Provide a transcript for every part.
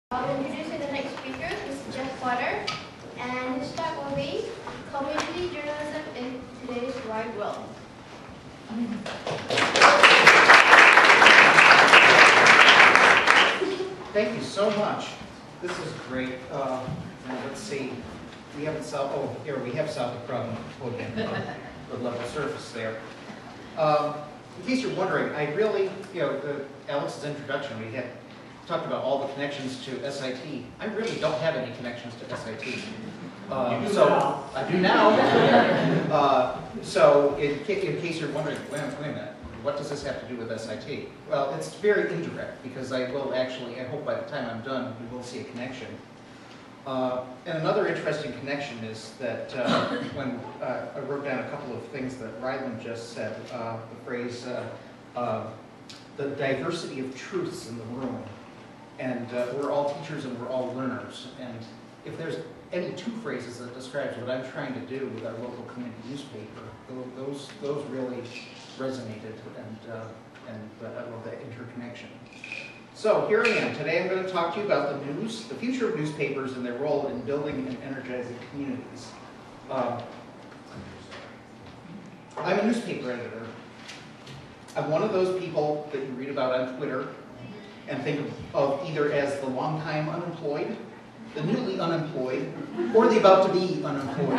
I'll introduce the next speaker, Mr. Jeff Potter, and his talk will be Community Journalism in Today's Wide World. Thank you so much. This is great. Now let's see. We haven't solved. Oh, here we have solved the problem. The level surface there. In case you're wondering, I really, Alex's introduction, we had talked about all the connections to SIT. I really don't have any connections to SIT. I do now. So in case you're wondering, wait a minute, what does this have to do with SIT? Well, it's very indirect because I will actually, I hope by the time I'm done, we will see a connection. And another interesting connection is that when I wrote down a couple of things that Ryland just said, the phrase, the diversity of truths in the room. And we're all teachers and we're all learners. And if there's any two phrases that describes what I'm trying to do with our local community newspaper, those really resonated, and I love that interconnection. So here I am. Today I'm going to talk to you about the news, the future of newspapers and their role in building and energizing communities. I'm a newspaper editor. I'm one of those people that you read about on Twitter and think of either as the longtime unemployed, the newly unemployed, or the about to be unemployed.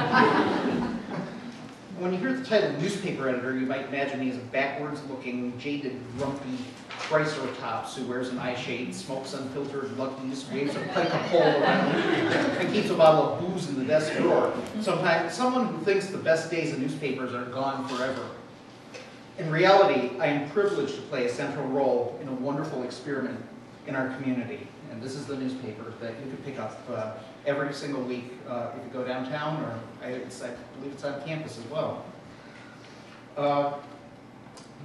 When you hear the title newspaper editor, you might imagine me as a backwards-looking, jaded, grumpy triceratops who wears an eye shade, smokes unfiltered Luckies, waves a pike of pole around, and keeps a bottle of booze in the desk drawer. Sometimes someone who thinks the best days of newspapers are gone forever. In reality, I am privileged to play a central role in a wonderful experiment in our community. And this is the newspaper that you can pick up every single week if you go downtown, or I believe it's on campus as well.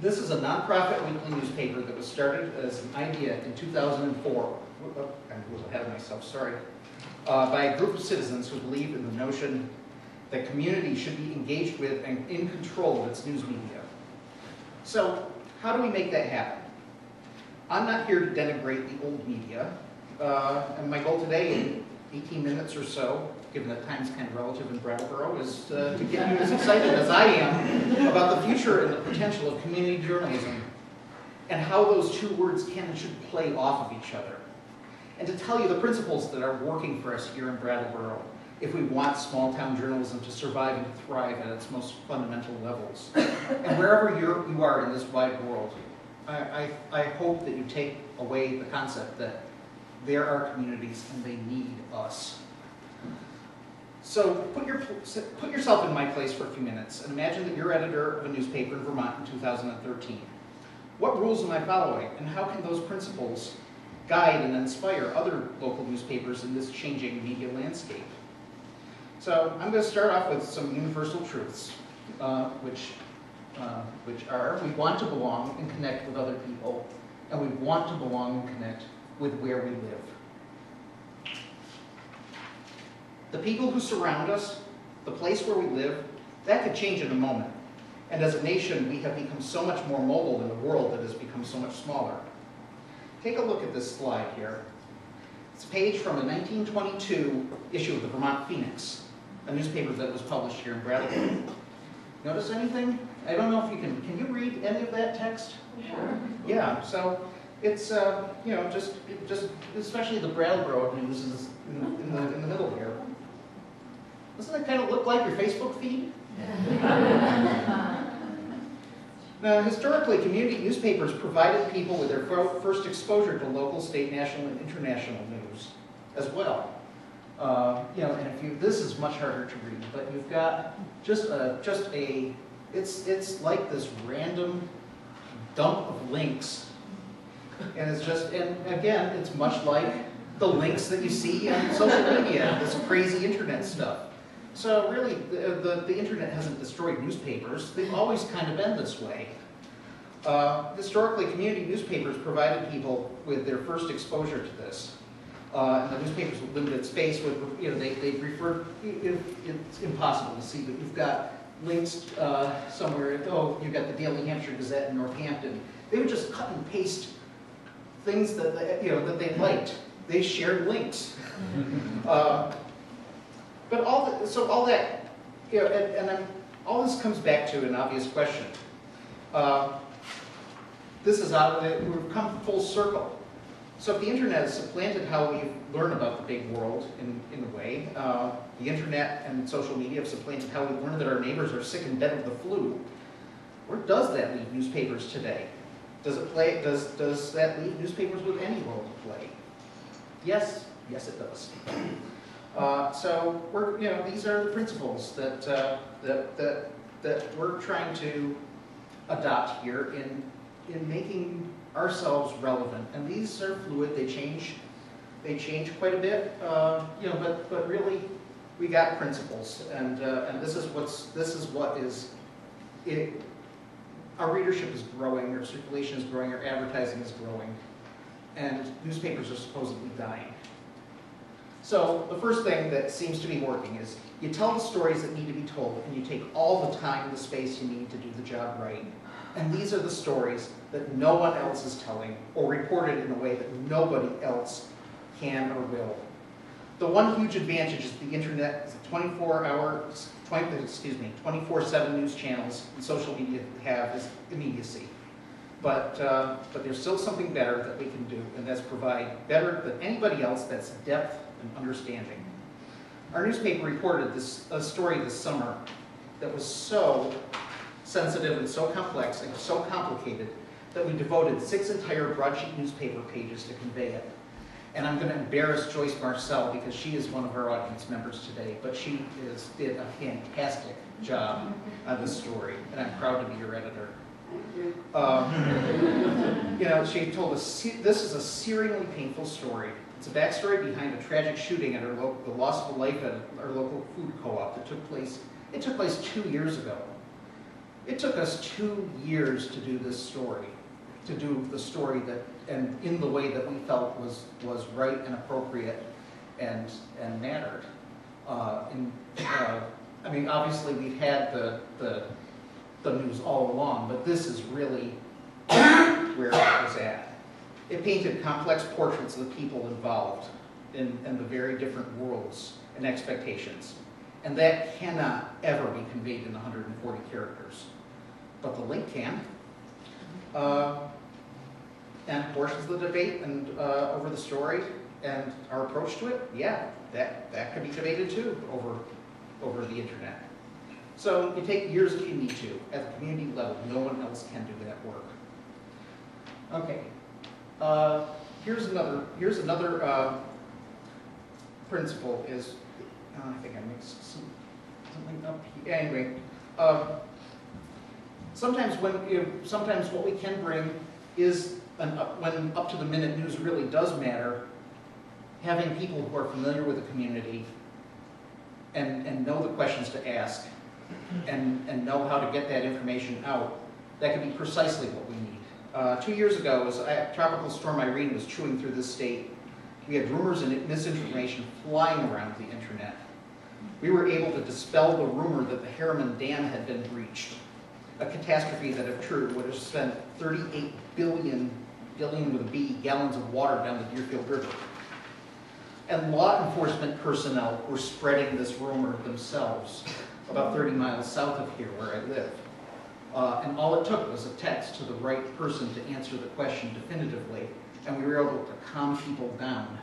This is a nonprofit weekly newspaper that was started as an idea in 2004. I was ahead of myself, sorry. By a group of citizens who believe in the notion that community should be engaged with and in control of its news media. So, how do we make that happen? I'm not here to denigrate the old media, and my goal today, in 18 minutes or so, given that time's kind of relative in Brattleboro, is to get you as excited as I am about the future and the potential of community journalism, and how those two words can and should play off of each other. And to tell you the principles that are working for us here in Brattleboro, if we want small-town journalism to survive and thrive at its most fundamental levels. And wherever you are in this wide world, I hope that you take away the concept that there are communities and they need us. So put yourself in my place for a few minutes and imagine that you're editor of a newspaper in Vermont in 2013. What rules am I following, and how can those principles guide and inspire other local newspapers in this changing media landscape? So I'm going to start off with some universal truths, which are, we want to belong and connect with other people, and we want to belong and connect with where we live. The people who surround us, the place where we live, that could change in a moment. And as a nation, we have become so much more mobile in a world that has become so much smaller. Take a look at this slide here. It's a page from a 1922 issue of the Vermont Phoenix, a newspaper that was published here in Brattleboro. Notice anything? I don't know if you can you read any of that text? Sure. Yeah, so it's, just especially the Brattleboro news is in the middle here. Doesn't that kind of look like your Facebook feed? Now, historically, community newspapers provided people with their first exposure to local, state, national, and international news as well. And this is much harder to read, but you've got it's like this random dump of links, and and again, it's much like the links that you see on social media, this crazy internet stuff. So really, the internet hasn't destroyed newspapers. They've always kind of been this way. Historically, community newspapers provided people with their first exposure to this. And the newspapers with limited space would, they refer, it's impossible to see, but you've got links somewhere, you've got the Daily Hampshire Gazette in Northampton. They would just cut and paste things that they liked they shared links. But all that, you know, all this comes back to an obvious question. This is we've come full circle. So if the internet has supplanted how we learn about the big world in a way, the internet and social media have supplanted how we learn that our neighbors are sick in bed with the flu. Where does that leave newspapers today? Does that leave newspapers with any role to play? Yes, it does. So these are the principles that we're trying to adopt here in making ourselves relevant. And these are fluid. They change quite a bit. But really, we got principles, and this is what is it. Our readership is growing, our circulation is growing, our advertising is growing, and newspapers are supposedly dying. So the first thing that seems to be working is you tell the stories that need to be told, and you take all the time and the space you need to do the job right. And these are the stories that no one else is telling, or reported in a way that nobody else can or will. The one huge advantage is the internet is 24/7 news channels and social media have is immediacy. But there's still something better that we can do, and that's provide better than anybody else, that's depth and understanding. Our newspaper reported a story this summer that was so sensitive and so complex and so complicated that we devoted 6 entire broadsheet newspaper pages to convey it. And I'm going to embarrass Joyce Marcel because she is one of our audience members today, but she did a fantastic job on this story, and I'm proud to be your editor. She told us this is a searingly painful story. It's a backstory behind a tragic shooting at the loss of a life at our local food co-op that took place 2 years ago. It took us 2 years to do this story, to do the story that, and in the way that we felt was right and appropriate and mattered. Obviously we've had the news all along, but this is really where it was at. It painted complex portraits of the people involved in the very different worlds and expectations. And that cannot ever be conveyed in 140 characters. But the link can. And portions of the debate and over the story and our approach to it, yeah, that can be debated too over the internet. So you take years if you need to. At the community level, no one else can do that work. Okay. Here's another principle is, I think I mixed something up here. Anyway, sometimes what we can bring is when up to the minute news really does matter, having people who are familiar with the community and know the questions to ask and know how to get that information out, that can be precisely what we need. 2 years ago, as Tropical Storm Irene was chewing through this state, we had rumors and misinformation flying around the internet. We were able to dispel the rumor that the Harriman Dam had been breached, a catastrophe that, if true, would have spent 38 billion with a B, gallons of water down the Deerfield River. And law enforcement personnel were spreading this rumor themselves about 30 miles south of here where I live. And all it took was a text to the right person to answer the question definitively, and we were able to calm people down.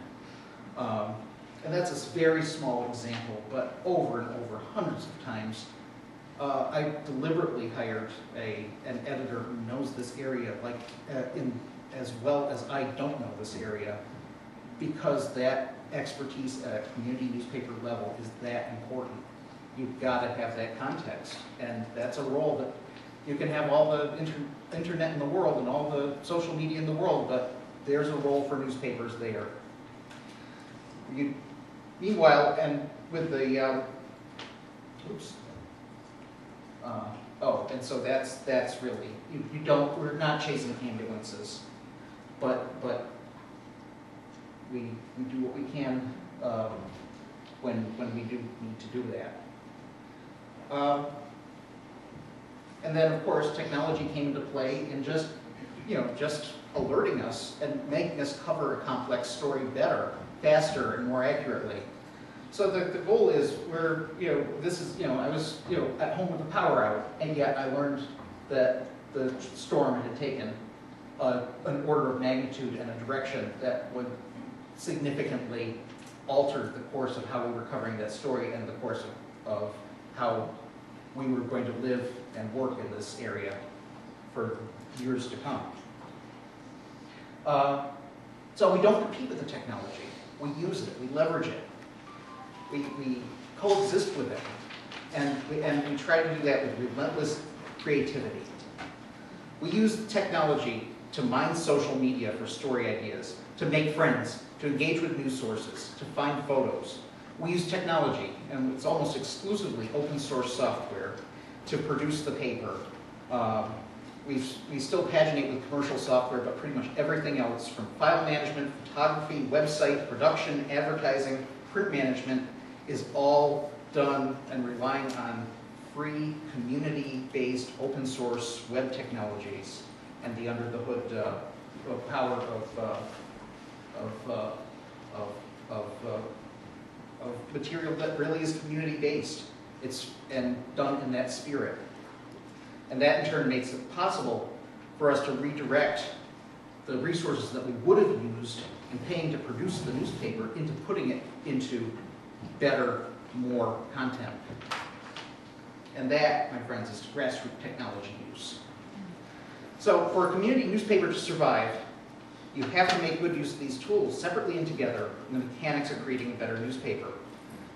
And that's a very small example, but over and over, hundreds of times, I deliberately hired an editor who knows this area as well as I don't know this area, because that expertise at a community newspaper level is that important. You've got to have that context, and that's a role that you can have all the internet in the world and all the social media in the world, but there's a role for newspapers there. Meanwhile, and with the, and so that's really, we're not chasing ambulances, but we do what we can when we do need to do that. And then, of course, technology came into play in just alerting us and making us cover a complex story better, faster, and more accurately. So the goal is I was, at home with the power out, and yet I learned that the storm had taken an order of magnitude and a direction that would significantly alter the course of how we were covering that story and the course of how we were going to live and work in this area for years to come. So we don't compete with the technology. We use it. We leverage it. We coexist with it. And we try to do that with relentless creativity. We use the technology to mine social media for story ideas, to make friends, to engage with news sources, to find photos. We use technology, and it's almost exclusively open source software, to produce the paper. We still paginate with commercial software, but pretty much everything else, from file management, photography, website, production, advertising, print management, is all done and relying on free, community-based, open source web technologies and the under-the-hood power of material that really is community-based. And done in that spirit. And that in turn makes it possible for us to redirect the resources that we would have used in paying to produce the newspaper into putting it into better, more content. And that, my friends, is grassroots technology use. So for a community newspaper to survive, you have to make good use of these tools separately and together in the mechanics of creating a better newspaper.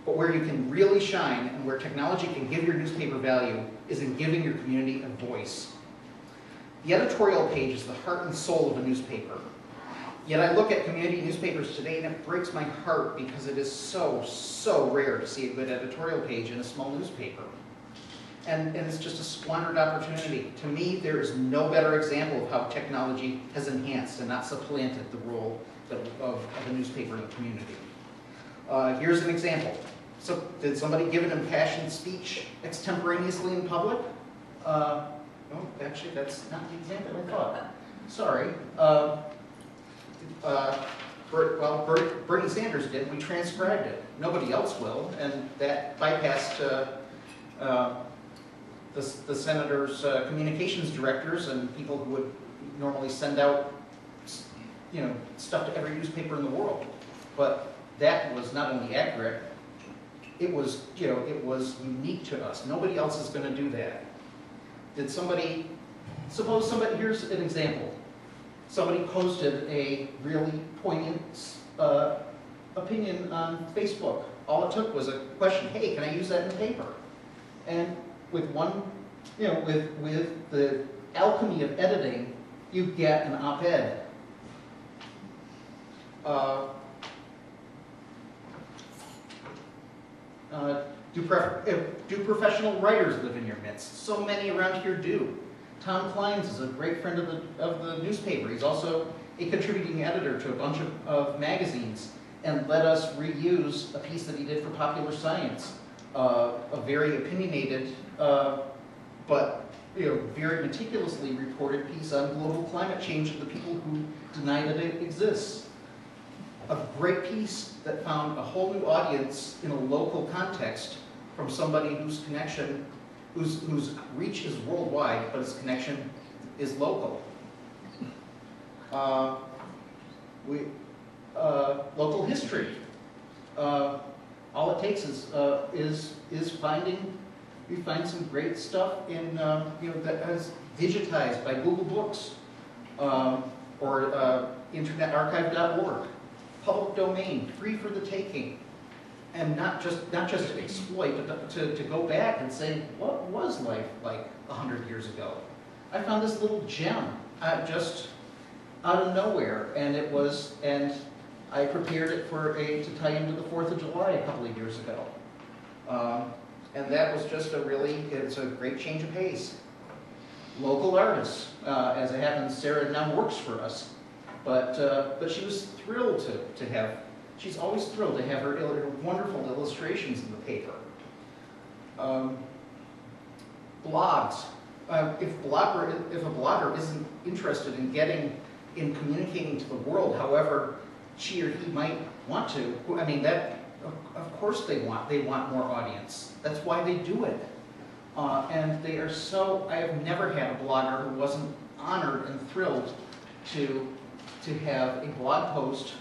But where you can really shine and where technology can give your newspaper value is in giving your community a voice. The editorial page is the heart and soul of a newspaper. Yet I look at community newspapers today and it breaks my heart because it is so, so rare to see a good editorial page in a small newspaper. And it's just a squandered opportunity. To me, there is no better example of how technology has enhanced and not supplanted the role of a newspaper in the community. Here's an example. So, did somebody give an impassioned speech extemporaneously in public? No, actually, that's not the example I thought. Sorry. Bernie Sanders did. We transcribed it. Nobody else will, and that bypassed the senator's communications directors and people who would normally send out, stuff to every newspaper in the world. But that was not only accurate, it was unique to us. Nobody else is going to do that. Suppose somebody, here's an example. Somebody posted a really poignant opinion on Facebook. All it took was a question, hey, can I use that in the paper? And with one, with the alchemy of editing, you get an op-ed. Do professional writers live in your midst? So many around here do. Tom Clines is a great friend of the newspaper. He's also a contributing editor to a bunch of magazines and let us reuse a piece that he did for Popular Science, a very opinionated but very meticulously reported piece on global climate change and the people who deny that it exists. A great piece that found a whole new audience in a local context from somebody whose reach is worldwide, but his connection is local. Local history. All it takes is finding. We find some great stuff in that is digitized by Google Books or internetarchive.org. Public domain, free for the taking, and not just to exploit, but to go back and say, what was life like 100 years ago? I found this little gem just out of nowhere, and I prepared it to tie into the 4th of July a couple of years ago, and that was just it's a great change of pace. Local artists, as it happens, Sarah now works for us. But she was thrilled to have, she's always thrilled to have her wonderful illustrations in the paper. Blogs. If a blogger isn't interested in getting in communicating to the world, however she or he might want to. I mean, that, of course they want more audience. That's why they do it. And they are so, I have never had a blogger who wasn't honored and thrilled to have a blog post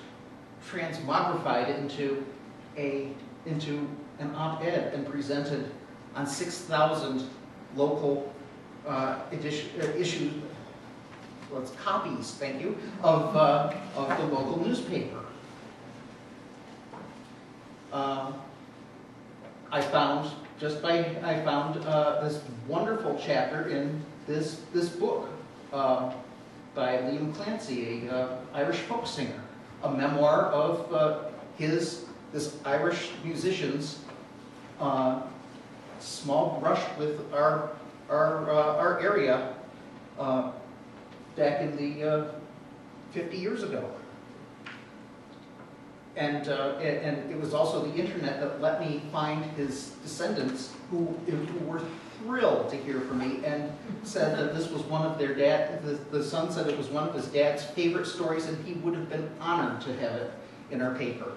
transmogrified into an op-ed and presented on 6,000 local copies, thank you, of the local newspaper. I found this wonderful chapter in this book by Liam Clancy, a Irish folk singer, a memoir of this Irish musician's small brush with our area back in the 50 years ago. And it was also the internet that let me find his descendants who were thrilled to hear from me and said that this was one of their the son said it was one of his dad's favorite stories and he would have been honored to have it in our paper.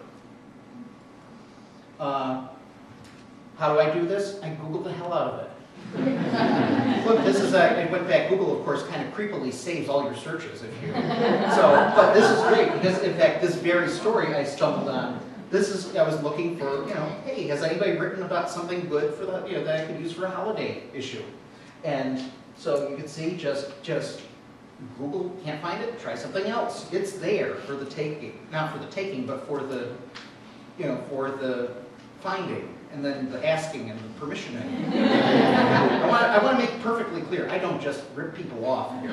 How do I do this? I Googled the hell out of it. Look, this is I went back. Google, of course, kind of creepily saves all your searches if you. But this is great because, in fact, this very story I stumbled on. I was looking for, hey, has anybody written about something good for that I could use for a holiday issue? And so you can see, just Google, can't find it. Try something else. It's there for the taking, not for the taking, but for the, for the finding. And then the asking and the permissioning. I want to make perfectly clear, I don't just rip people off here.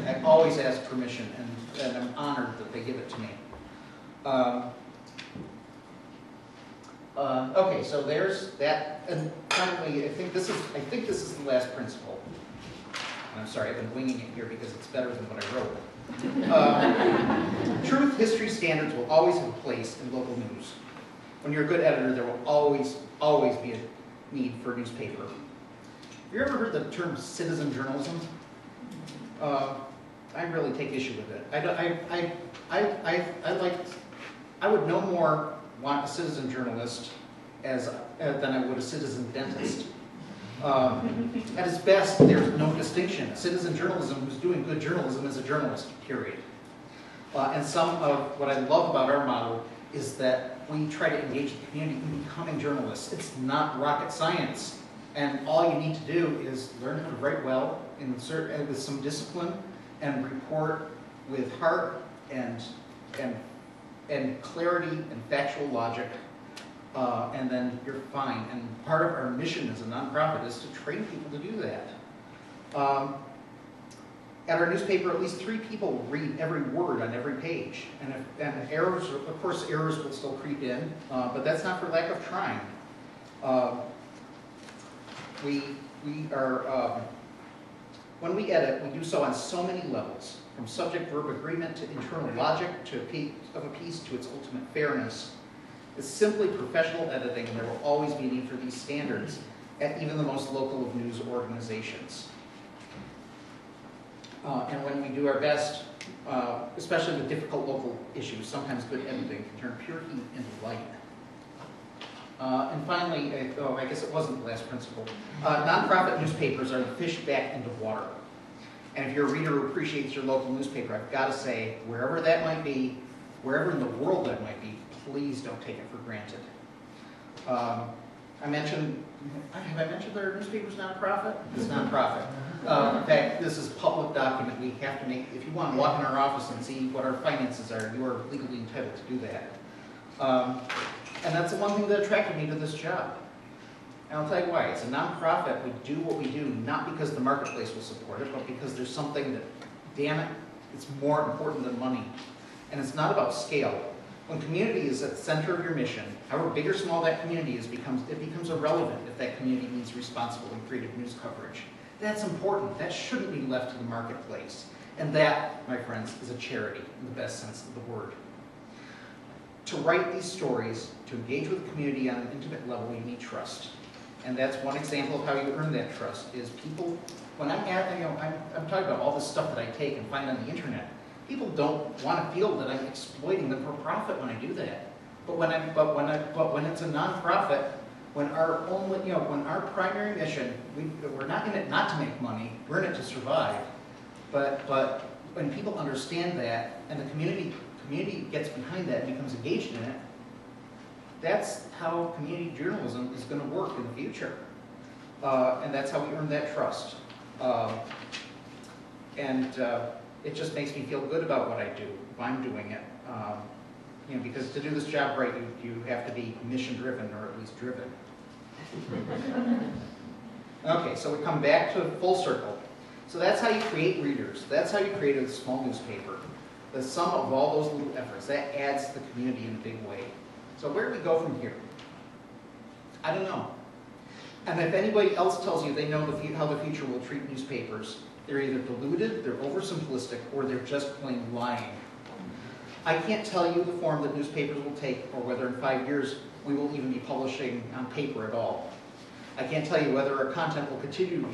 I always ask permission, and I'm honored that they give it to me. Okay, so there's that. And finally, I think this is the last principle. And I'm sorry, I've been winging it here because it's better than what I wrote. Truth, history, standards will always have a place in local news. When you're a good editor, there will always be a need for a newspaper. Have you ever heard the term citizen journalism? I really take issue with it. I would no more want a citizen journalist than I would a citizen dentist. At its best, there's no distinction. Citizen journalism who's doing good journalism is a journalist, period. And some of what I love about our model is that we try to engage the community in becoming journalists. It's not rocket science. And all you need to do is learn how to write well, with some discipline, and report with heart and clarity and factual logic, and then you're fine. And part of our mission as a nonprofit is to train people to do that. At our newspaper, at least 3 people read every word on every page. And errors, of course, errors will still creep in, but that's not for lack of trying. When we edit, we do so on so many levels, from subject-verb agreement to internal logic of a piece to its ultimate fairness. It's simply professional editing, and there will always be a need for these standards at even the most local of news organizations. And when we do our best, especially with difficult local issues, sometimes good editing can turn pure heat into light. And finally, I guess it wasn't the last principle. Nonprofit newspapers are the fish back into water. And if you're a reader who appreciates your local newspaper, I've got to say, wherever that might be, wherever in the world that might be, please don't take it for granted. Have I mentioned that our newspaper's nonprofit? It's nonprofit. In fact, this is a public document. We have to make, if you want to walk in our office and see what our finances are, you are legally entitled to do that. And that's the one thing that attracted me to this job. And I'll tell you why. It's a nonprofit. We do what we do not because the marketplace will support it, but because there's something that, damn it, it's more important than money. And it's not about scale. When community is at the center of your mission, however big or small that community is, it becomes irrelevant if that community needs responsible and creative news coverage. That's important. That shouldn't be left to the marketplace. And that, my friends, is a charity in the best sense of the word. To write these stories, to engage with the community on an intimate level, you need trust. And that's one example of how you earn that trust, is people, when I'm talking about all this stuff that I take and find on the internet, People don't want to feel that I'm exploiting them for profit when I do that. But when it's a nonprofit, when our only, when our primary mission, we're not in it not to make money, we're in it to survive. But when people understand that, and the community gets behind that and becomes engaged in it, that's how community journalism is going to work in the future. And that's how we earn that trust. It just makes me feel good about what I do if I'm doing it. Because to do this job right, you have to be mission-driven, or at least driven. Okay, so we come back to full circle. So that's how you create readers. That's how you create a small newspaper. The sum of all those little efforts, that adds to the community in a big way. So where do we go from here? I don't know. And if anybody else tells you they know how the future will treat newspapers, they're either deluded, they're oversimplistic, or they're just plain lying. I can't tell you the form that newspapers will take, or whether in 5 years we will even be publishing on paper at all. I can't tell you whether our content will continue to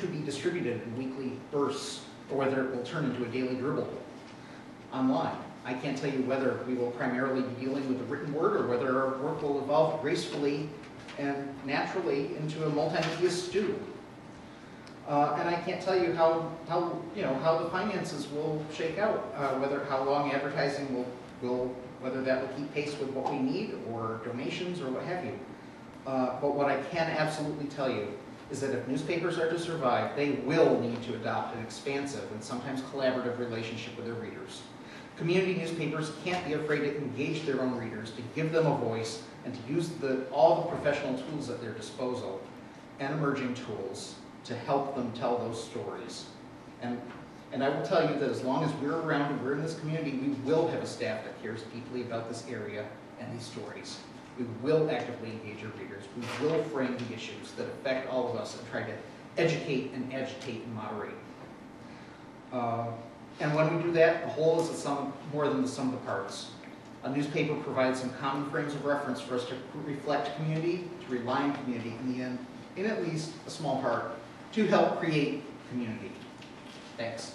be distributed in weekly bursts, or whether it will turn into a daily dribble online. I can't tell you whether we will primarily be dealing with the written word, or whether our work will evolve gracefully and naturally into a multimedia stew. And I can't tell you how the finances will shake out, how long advertising whether that will keep pace with what we need, or donations, or what have you. But what I can absolutely tell you is that if newspapers are to survive, they will need to adopt an expansive and sometimes collaborative relationship with their readers. Community newspapers can't be afraid to engage their own readers, to give them a voice, and to use all the professional tools at their disposal, and emerging tools, to help them tell those stories. And I will tell you that as long as we're around and we're in this community, we will have a staff that cares deeply about this area and these stories. We will actively engage our readers. We will frame the issues that affect all of us and try to educate and agitate and moderate. And when we do that, the whole is more than the sum of the parts. A newspaper provides some common frames of reference for us to reflect community, to rely on community in the end, in at least a small part, to help create community. Thanks.